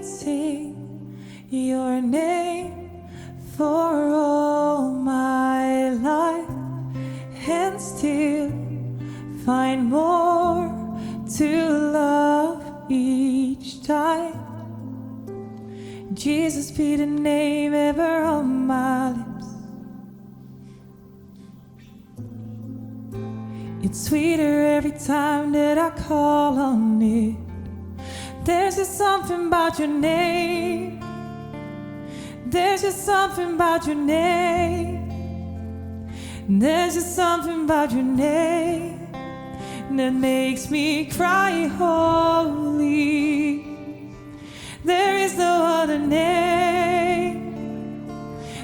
sing your name for all my life, and still find more to love each time. Jesus be the name ever on my lips. It's sweeter every time that I call on it. There's just something about your name. There's just something about your name. There's just something about your name that makes me cry holy. There is no other name.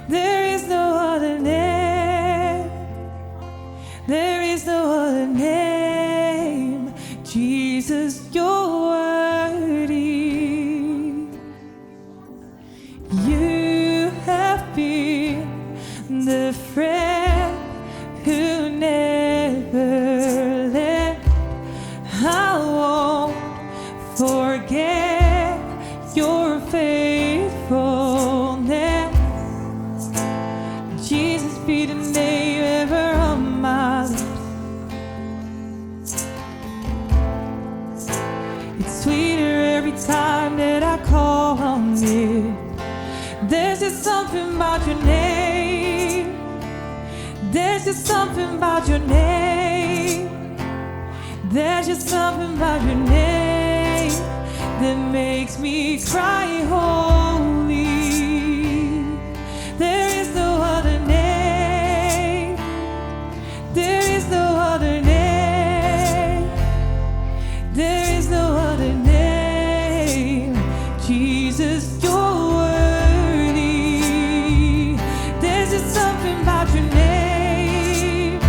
There is no other name. There is no other name. Jesus, you're worthy. You have been the friend who never left. I won't forget your faithfulness. Jesus be the name ever on my lips. It's sweeter every time that I call on it. There's just something about your name. There's just something about your name. There's just something about your name that makes me cry holy. There is no other name. There is no other name. There is no other name. Jesus, you're worthy. There's just something about your name.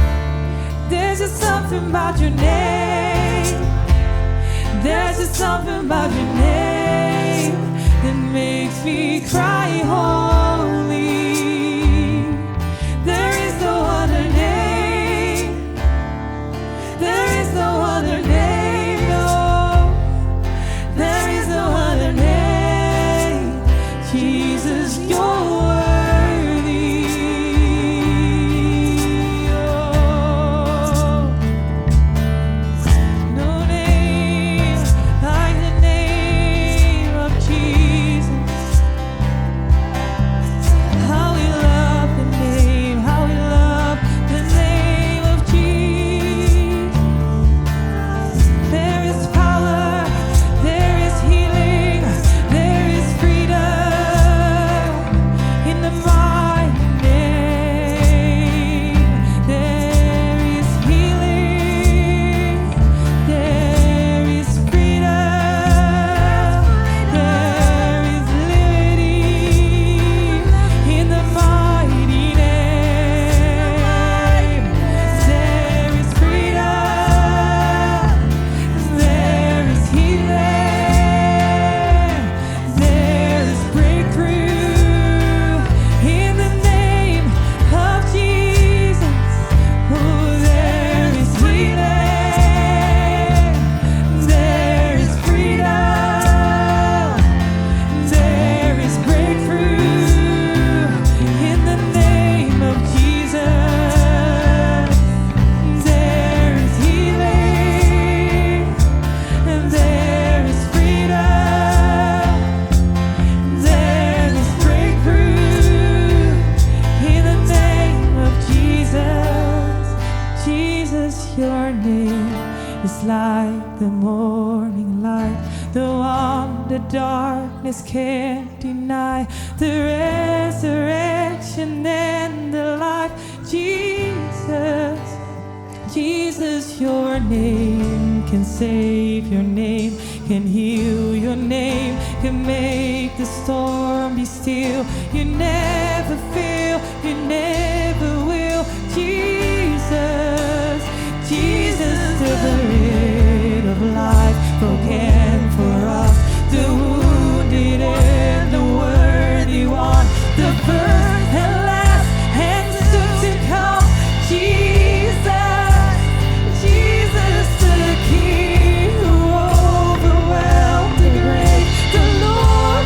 There's just something about your name. There's just something about your name that makes me cry holy. There is no other name. There is no other name, no. There is no other name. Jesus, you're worthy. Oh, no name like the name of Jesus. How we love the name, how we love the name of Jesus. There is power, there is healing, there is freedom in the mighty name. There is healing, there is freedom, there is liberty in the mighty name. There is freedom, there is healing, there is breakthrough in the name of Jesus. Oh, there is healing, there is freedom, there is breakthrough in the name of Jesus. There is healing, and there is freedom, there is breakthrough in the name of Jesus. Jesus, your name is like the morning light, the one the darkness can't deny, the resurrection and the life. Jesus, Jesus, your name can save, your name can heal, your name can make the storm be still. You never fail, you never will. Jesus, Jesus, the bread of life broken for us, the wounded and the worthy one, the first and last and soon to come. Jesus, Jesus, the King who overwhelmed the grave, the Lord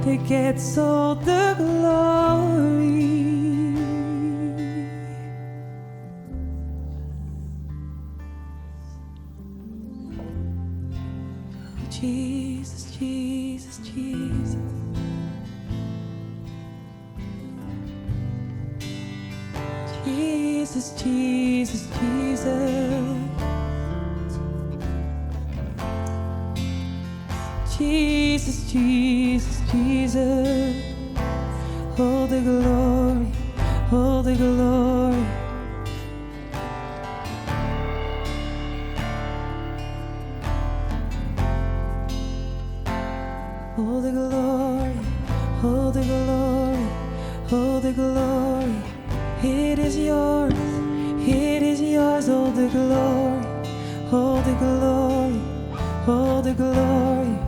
It gets all the glory. Oh, Jesus, Jesus, Jesus. Jesus, Jesus, Jesus. Jesus, Jesus, Jesus. All the glory, all the glory. All the glory, all the glory, all the glory. It is yours, all the glory, all the glory, all the glory,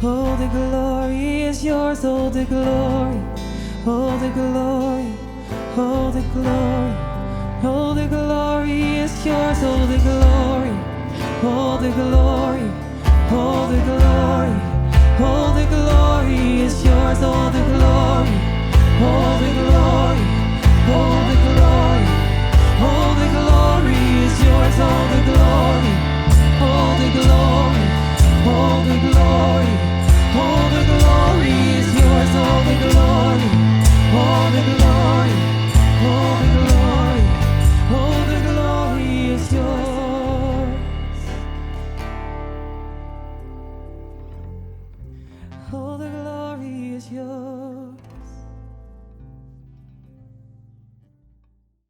all the glory is yours, all the glory, all the glory, all the glory, all the glory is yours, all the glory, all the glory, all the glory, all the glory is yours, all the glory, all the glory. All the glory, all the glory is yours, all the glory, all the glory, all the glory, all the glory is yours, all the glory, all the glory, all the glory, all the glory is yours. All the glory is yours.